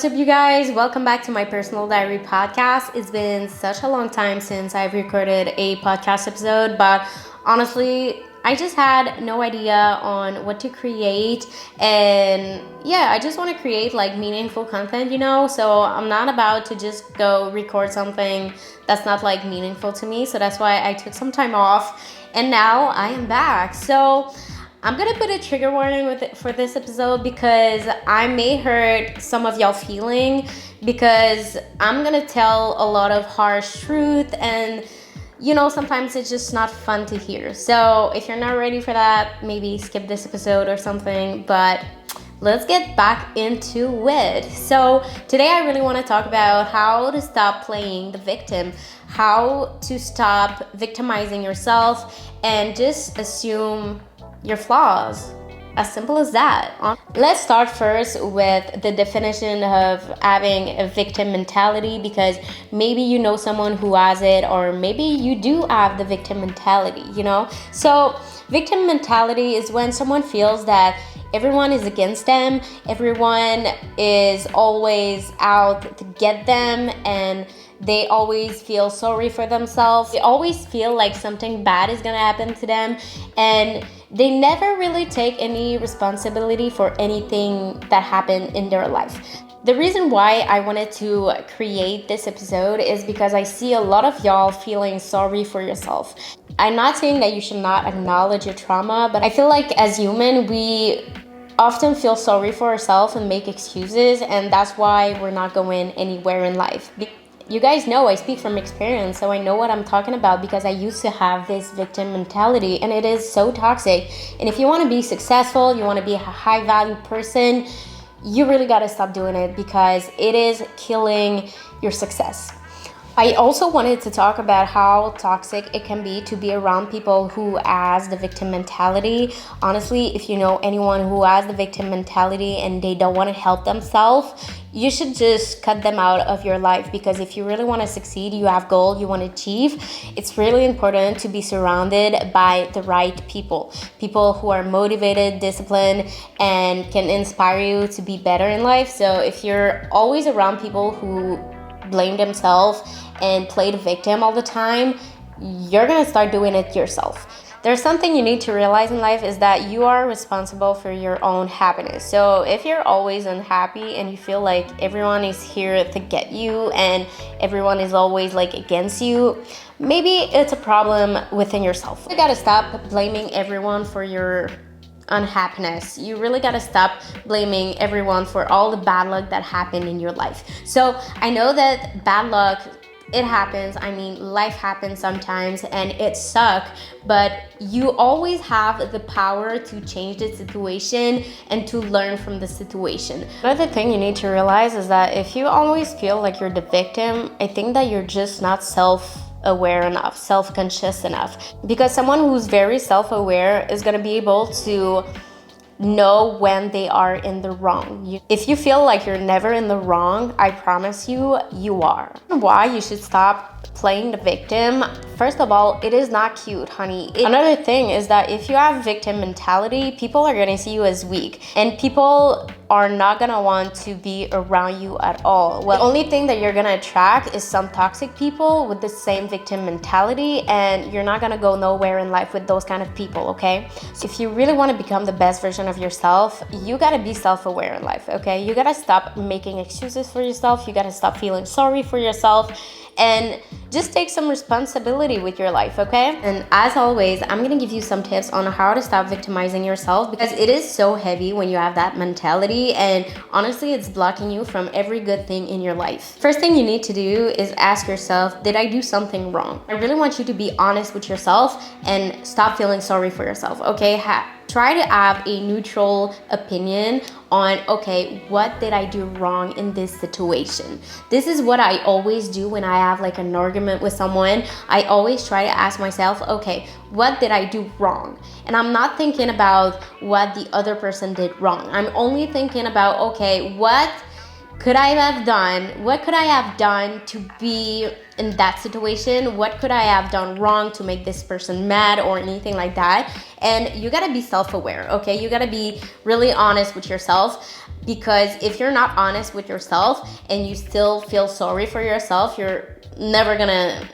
What's up, you guys? Welcome back to my personal diary podcast. It's been such a long time since I've recorded a podcast episode, but honestly, I just had no idea on what to create. And yeah, I just want to create like meaningful content. So I'm not about to just go record something that's not like meaningful to me. So that's why I took some time off and now I am back. So I'm gonna put a trigger warning for this episode because I may hurt some of y'all feeling because I'm gonna tell a lot of harsh truth and sometimes it's just not fun to hear. So if you're not ready for that, maybe skip this episode or something, but let's get back into it. So today I really want to talk about how to stop playing the victim, how to stop victimizing yourself and just assume your flaws. As simple as that. Let's start first with the definition of having a victim mentality, because maybe you know someone who has it, or maybe you do have the victim mentality, So victim mentality is when someone feels that everyone is against them, everyone is always out to get them, and they always feel sorry for themselves. They always feel like something bad is gonna happen to them, and they never really take any responsibility for anything that happened in their life. The reason why I wanted to create this episode is because I see a lot of y'all feeling sorry for yourself. I'm not saying that you should not acknowledge your trauma, but I feel like as human, we often feel sorry for ourselves and make excuses, and that's why we're not going anywhere in life. You guys know I speak from experience, so I know what I'm talking about because I used to have this victim mentality, and it is so toxic. And if you want to be successful, you want to be a high value person, you really got to stop doing it because it is killing your success. I also wanted to talk about how toxic it can be to be around people who has the victim mentality. Honestly, if you know anyone who has the victim mentality and they don't want to help themselves, you should just cut them out of your life, because if you really want to succeed, you have goal, you want to achieve, it's really important to be surrounded by the right people who are motivated, disciplined, and can inspire you to be better in life. So if you're always around people who blame themselves and play the victim all the time, you're gonna start doing it yourself. There's something you need to realize in life is that you are responsible for your own happiness. So if you're always unhappy and you feel like everyone is here to get you and everyone is always like against you, maybe it's a problem within yourself. You gotta stop blaming everyone for your unhappiness. You really gotta stop blaming everyone for all the bad luck that happened in your life. So I know that bad luck, it happens. I mean, life happens sometimes and it sucks, but you always have the power to change the situation and to learn from the situation. Another thing you need to realize is that if you always feel like you're the victim, I think that you're just not self-aware enough, self-conscious enough. Because someone who's very self-aware is going to be able to know when they are in the wrong. If you feel like you're never in the wrong, I promise you, you are. Why you should stop playing the victim? First of all, it is not cute, honey. Another thing is that if you have victim mentality, people are gonna see you as weak, and people are not gonna want to be around you at all. Well, the only thing that you're gonna attract is some toxic people with the same victim mentality, and you're not gonna go nowhere in life with those kind of people, okay? So if you really wanna become the best version of yourself, you gotta be self-aware in life, okay? You gotta stop making excuses for yourself, you gotta stop feeling sorry for yourself, and just take some responsibility with your life, okay? And as always, I'm gonna give you some tips on how to stop victimizing yourself, because it is so heavy when you have that mentality, and honestly, it's blocking you from every good thing in your life. First thing you need to do is ask yourself, did I do something wrong? I really want you to be honest with yourself and stop feeling sorry for yourself, okay? Try to have a neutral opinion on, okay, what did I do wrong in this situation? This is what I always do when I have like an argument with someone. I always try to ask myself, okay, what did I do wrong? And I'm not thinking about what the other person did wrong. I'm only thinking about, okay, what could I have done? What could I have done to be in that situation? What could I have done wrong to make this person mad or anything like that? And you gotta be self-aware, okay? You gotta be really honest with yourself, because if you're not honest with yourself and you still feel sorry for yourself, you're never gonna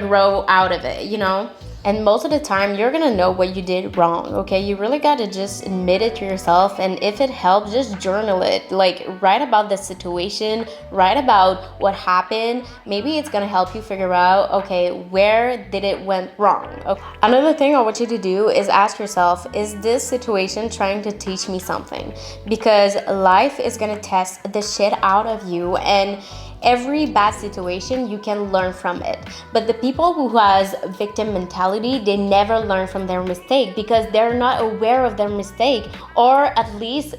grow out of it, you know? And most of the time, you're gonna know what you did wrong, okay? You really gotta just admit it to yourself, and if it helps, just journal it. Like, write about the situation, write about what happened. Maybe it's gonna help you figure out, okay, where did it went wrong? Okay. Another thing I want you to do is ask yourself, is this situation trying to teach me something? Because life is gonna test the shit out of you, and every bad situation you can learn from it. But the people who has victim mentality, they never learn from their mistake because they're not aware of their mistake, or at least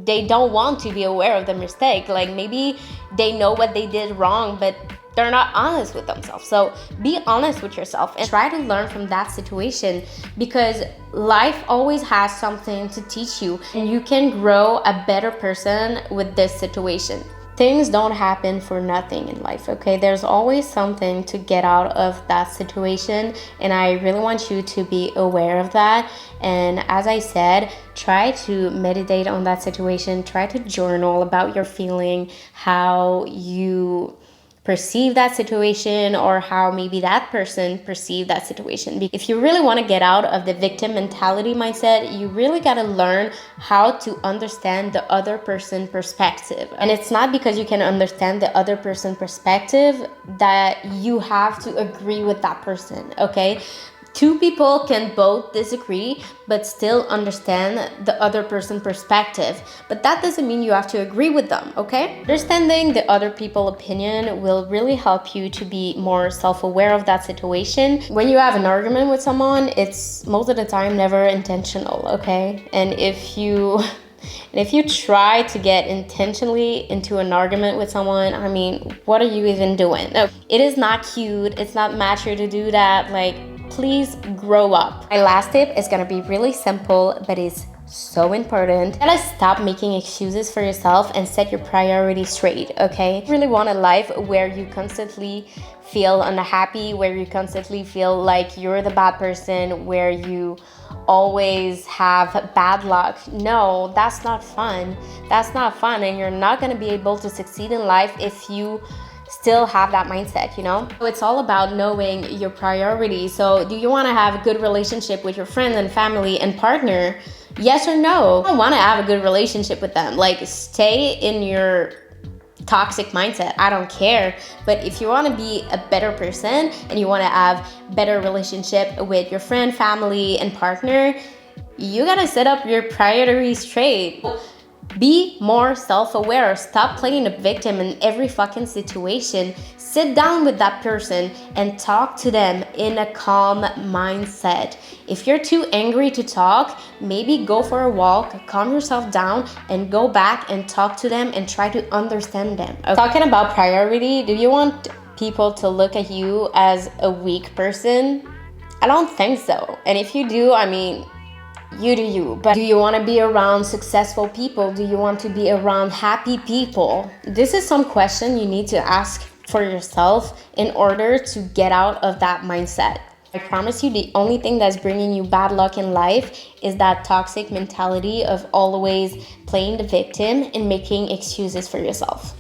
they don't want to be aware of the mistake. Like, maybe they know what they did wrong, but they're not honest with themselves. So be honest with yourself and try to learn from that situation, because life always has something to teach you, and you can grow a better person with this situation. Things don't happen for nothing in life, okay? There's always something to get out of that situation, and I really want you to be aware of that. And as I said, try to meditate on that situation, try to journal about your feeling, how you perceive that situation, or how maybe that person perceived that situation. If you really want to get out of the victim mentality mindset, you really got to learn how to understand the other person perspective. And it's not because you can understand the other person perspective that you have to agree with that person, okay? Two people can both disagree but still understand the other person's perspective. But that doesn't mean you have to agree with them, okay? Understanding the other people's opinion will really help you to be more self-aware of that situation. When you have an argument with someone, it's most of the time never intentional, okay? And if you try to get intentionally into an argument with someone, I mean, what are you even doing? No, it is not cute. It's not mature to do that. Like, please grow up. My last tip is gonna be really simple, but it's so important. You gotta stop making excuses for yourself and set your priorities straight, okay? You really want a life where you constantly feel unhappy, where you constantly feel like you're the bad person, where you always have bad luck. No, that's not fun. That's not fun, and you're not gonna be able to succeed in life if you still have that mindset, you know? So it's all about knowing your priorities. So do you want to have a good relationship with your friends and family and partner? Yes or no? I don't want to have a good relationship with them. Like, stay in your toxic mindset. I don't care. But if you want to be a better person and you want to have better relationship with your friend, family, and partner, you got to set up your priorities straight. Be more self-aware. Stop playing a victim in every fucking situation. Sit down with that person and talk to them in a calm mindset. If you're too angry to talk, maybe go for a walk, calm yourself down, and go back and talk to them and try to understand them. Okay. Talking about priority, do you want people to look at you as a weak person? I don't think so. And if you do, I mean, you do you. But do you want to be around successful people? Do you want to be around happy people? This is some question you need to ask for yourself in order to get out of that mindset. I promise you, the only thing that's bringing you bad luck in life is that toxic mentality of always playing the victim and making excuses for yourself.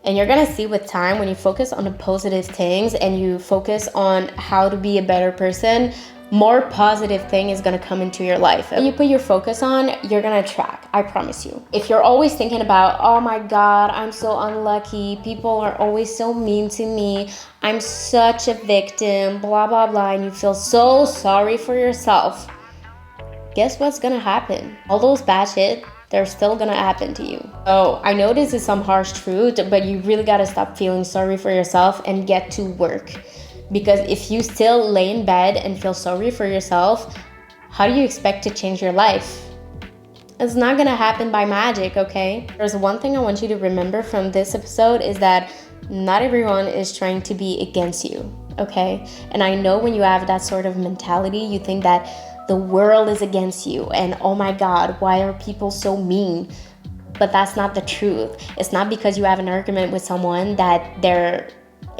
And you're gonna see with time, when you focus on the positive things and you focus on how to be a better person, more positive thing is gonna come into your life. When you put your focus on, you're gonna attract, I promise you. If you're always thinking about, oh my God, I'm so unlucky, people are always so mean to me, I'm such a victim, blah, blah, blah, and you feel so sorry for yourself, guess what's gonna happen? All those bad shit, they're still gonna happen to you. So I know this is some harsh truth, but you really gotta stop feeling sorry for yourself and get to work. Because if you still lay in bed and feel sorry for yourself, how do you expect to change your life? It's not gonna happen by magic, okay? There's one thing I want you to remember from this episode is that not everyone is trying to be against you, okay? And I know when you have that sort of mentality, you think that the world is against you and oh my God, why are people so mean? but that's not the truth. It's not because you have an argument with someone that they're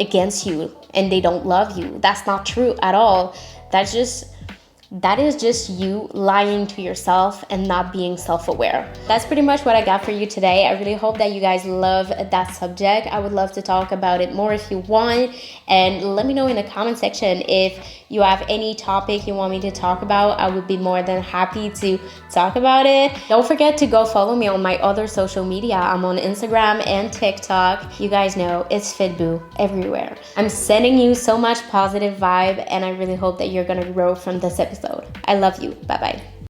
against you and they don't love you. That's not true at all. That is just you lying to yourself and not being self-aware. That's pretty much what I got for you today. I really hope that you guys love that subject. I would love to talk about it more if you want. And let me know in the comment section if you have any topic you want me to talk about. I would be more than happy to talk about it. Don't forget to go follow me on my other social media. I'm on Instagram and TikTok. You guys know it's FitBoo everywhere. I'm sending you so much positive vibe, and I really hope that you're gonna grow from this episode. I love you. Bye-bye.